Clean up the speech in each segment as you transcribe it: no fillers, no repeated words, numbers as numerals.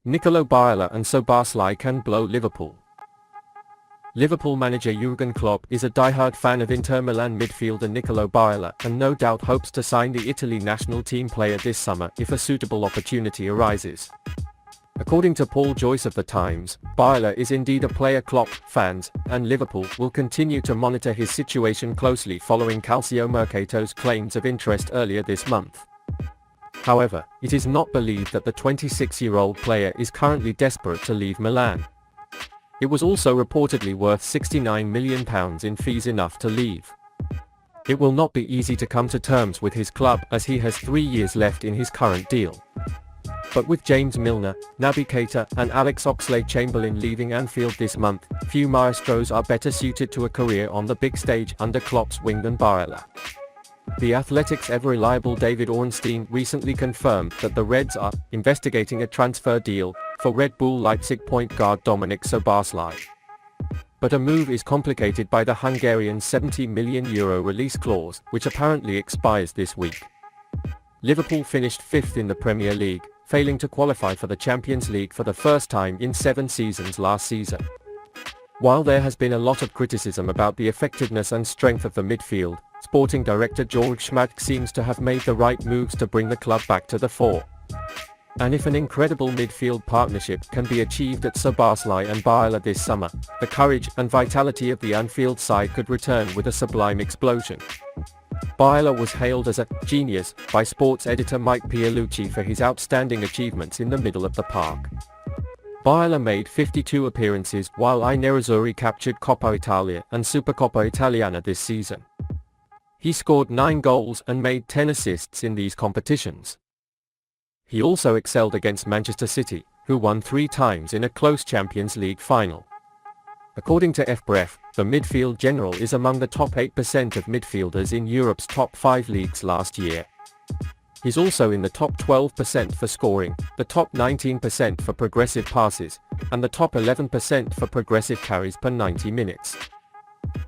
Nicolo Barella and Szoboszlai can blow Liverpool. Liverpool manager Jürgen Klopp is a die-hard fan of Inter Milan midfielder Nicolo Barella and no doubt hopes to sign the Italy national team player this summer if a suitable opportunity arises. According to Paul Joyce of The Times, Barella is indeed a player Klopp fans and Liverpool will continue to monitor his situation closely following Calciomercato's claims of interest earlier this month. However, it is not believed that the 26-year-old player is currently desperate to leave Milan. It was also reportedly worth £69 million in fees, enough to leave. It will not be easy to come to terms with his club as he has 3 years left in his current deal. But with James Milner, Naby Keita and Alex Oxlade-Chamberlain leaving Anfield this month, few maestros are better suited to a career on the big stage under Klopp's wing than Barella. The Athletic's ever-reliable David Ornstein recently confirmed that the Reds are investigating a transfer deal for Red Bull Leipzig point guard Dominik Dzoboszlai. But a move is complicated by the Hungarian's €70 million release clause, which apparently expires this week. Liverpool finished 5th in the Premier League, failing to qualify for the Champions League for the first time in 7 seasons last season. While there has been a lot of criticism about the effectiveness and strength of the midfield, sporting director Georg Schmadtke seems to have made the right moves to bring the club back to the fore. And if an incredible midfield partnership can be achieved at Szoboszlai and Barella this summer, the courage and vitality of the Anfield side could return with a sublime explosion. Barella was hailed as a genius by sports editor Mike Pialucci for his outstanding achievements in the middle of the park. Barella made 52 appearances while I Nerazzurri captured Coppa Italia and Supercoppa Italiana this season. He scored 9 goals and made 10 assists in these competitions. He also excelled against Manchester City, who won 3 times in a close Champions League final. According to FBref, the midfield general is among the top 8% of midfielders in Europe's top 5 leagues last year. He's also in the top 12% for scoring, the top 19% for progressive passes, and the top 11% for progressive carries per 90 minutes.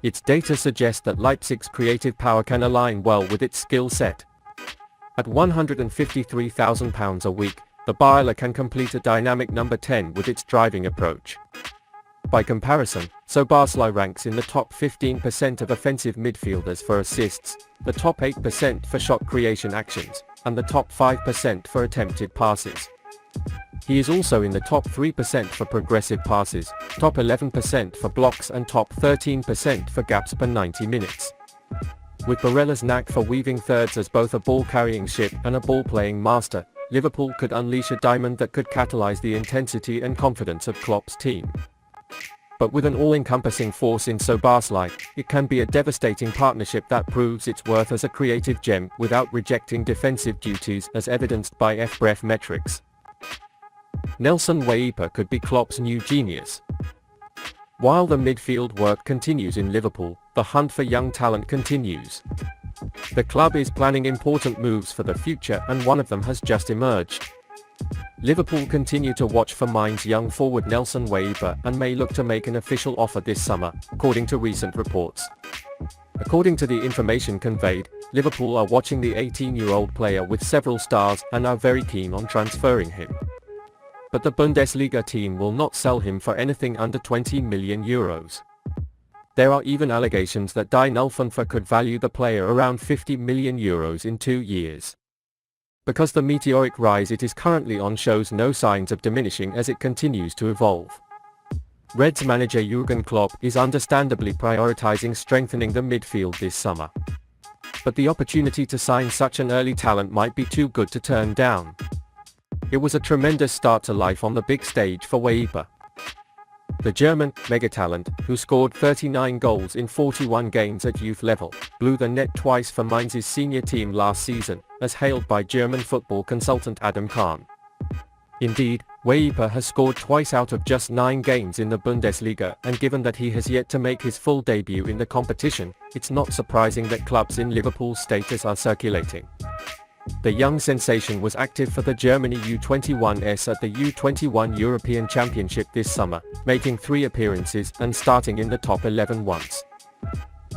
Its data suggests that Leipzig's creative power can align well with its skill set. At £153,000 a week, the Barella can complete a dynamic number 10 with its driving approach. By comparison, Szoboszlai ranks in the top 15% of offensive midfielders for assists, the top 8% for shot creation actions, and the top 5% for attempted passes. He is also in the top 3% for progressive passes, top 11% for blocks and top 13% for gaps per 90 minutes. With Barella's knack for weaving thirds as both a ball-carrying ship and a ball-playing master, Liverpool could unleash a diamond that could catalyse the intensity and confidence of Klopp's team. But with an all-encompassing force in Szoboszlai, it can be a devastating partnership that proves its worth as a creative gem without rejecting defensive duties as evidenced by FBref metrics. Nelson Weipa could be Klopp's new genius. While the midfield work continues in Liverpool, the hunt for young talent continues. The club is planning important moves for the future and one of them has just emerged. Liverpool continue to watch for Mainz young forward Nelson Weipa and may look to make an official offer this summer, according to recent reports. According to the information conveyed, Liverpool are watching the 18-year-old player with several stars and are very keen on transferring him. But the Bundesliga team will not sell him for anything under €20 million. There are even allegations that Die Nullfünfer could value the player around €50 million in 2 years. Because the meteoric rise it is currently on shows no signs of diminishing as it continues to evolve. Reds manager Jürgen Klopp is understandably prioritizing strengthening the midfield this summer. But the opportunity to sign such an early talent might be too good to turn down. It was a tremendous start to life on the big stage for Weipa. The German megatalent, who scored 39 goals in 41 games at youth level, blew the net twice for Mainz's senior team last season, as hailed by German football consultant Adam Kahn. Indeed, Weipa has scored twice out of just 9 games in the Bundesliga, and given that he has yet to make his full debut in the competition, it's not surprising that clubs in Liverpool's status are circulating. The young sensation was active for the Germany U21s at the U21 European Championship this summer, making 3 appearances and starting in the top 11 once.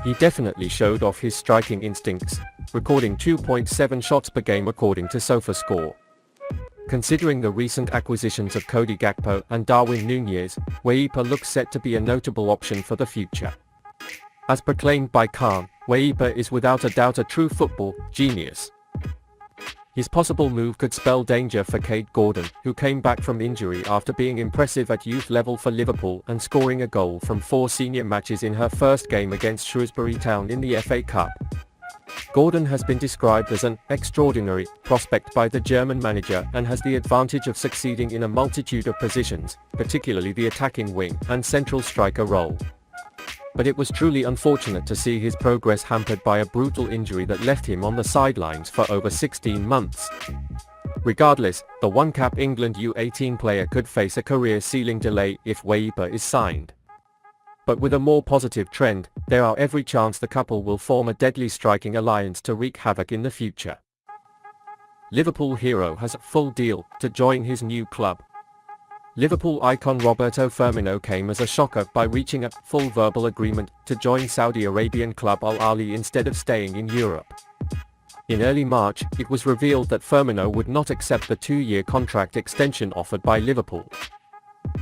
He definitely showed off his striking instincts, recording 2.7 shots per game according to SofaScore. Considering the recent acquisitions of Cody Gakpo and Darwin Núñez, Weipa looks set to be a notable option for the future. As proclaimed by Khan, Weipa is without a doubt a true football genius. His possible move could spell danger for Kate Gordon, who came back from injury after being impressive at youth level for Liverpool and scoring a goal from 4 senior matches in her first game against Shrewsbury Town in the FA Cup. Gordon has been described as an extraordinary prospect by the German manager and has the advantage of succeeding in a multitude of positions, particularly the attacking wing and central striker role. But it was truly unfortunate to see his progress hampered by a brutal injury that left him on the sidelines for over 16 months. Regardless, the one-cap England U18 player could face a career-sealing delay if Weipa is signed. But with a more positive trend, there are every chance the couple will form a deadly striking alliance to wreak havoc in the future. Liverpool hero has a full deal to join his new club. Liverpool icon Roberto Firmino came as a shocker by reaching a full verbal agreement to join Saudi Arabian club Al Ahly instead of staying in Europe. In early March, it was revealed that Firmino would not accept the 2-year contract extension offered by Liverpool.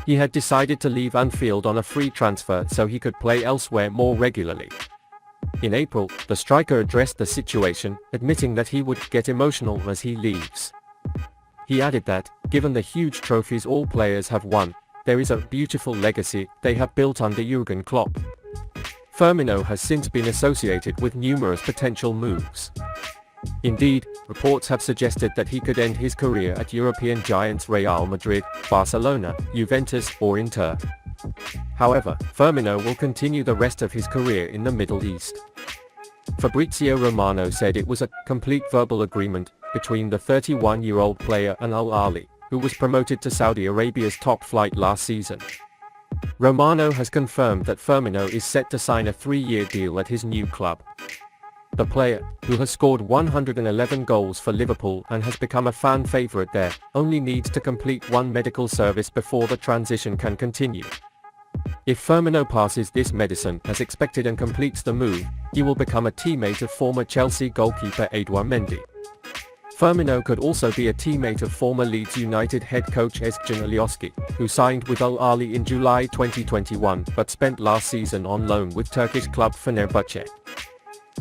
He had decided to leave Anfield on a free transfer so he could play elsewhere more regularly. In April, the striker addressed the situation, admitting that he would get emotional as he leaves. He added that, given the huge trophies all players have won, there is a beautiful legacy they have built under Jürgen Klopp. Firmino has since been associated with numerous potential moves. Indeed, reports have suggested that he could end his career at European giants Real Madrid, Barcelona, Juventus or Inter. However, Firmino will continue the rest of his career in the Middle East. Fabrizio Romano said it was a complete verbal agreement between the 31-year-old player and Al Ahly, who was promoted to Saudi Arabia's top flight last season. Romano has confirmed that Firmino is set to sign a 3-year deal at his new club. The player, who has scored 111 goals for Liverpool and has become a fan favourite there, only needs to complete one medical service before the transition can continue. If Firmino passes this medicine as expected and completes the move, he will become a teammate of former Chelsea goalkeeper Edouard Mendy. Firmino could also be a teammate of former Leeds United head coach Özcan Alioski, who signed with Al Ahly in July 2021 but spent last season on loan with Turkish club Fenerbahce.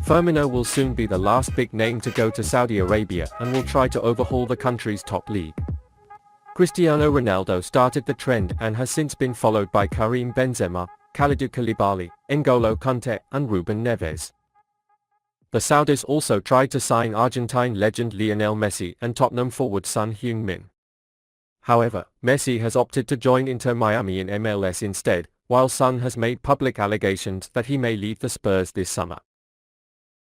Firmino will soon be the last big name to go to Saudi Arabia and will try to overhaul the country's top league. Cristiano Ronaldo started the trend and has since been followed by Karim Benzema, Kalidou Koulibaly, N'Golo Kanté and Ruben Neves. The Saudis also tried to sign Argentine legend Lionel Messi and Tottenham forward Son Heung-min. However, Messi has opted to join Inter Miami in MLS instead, while Son has made public allegations that he may leave the Spurs this summer.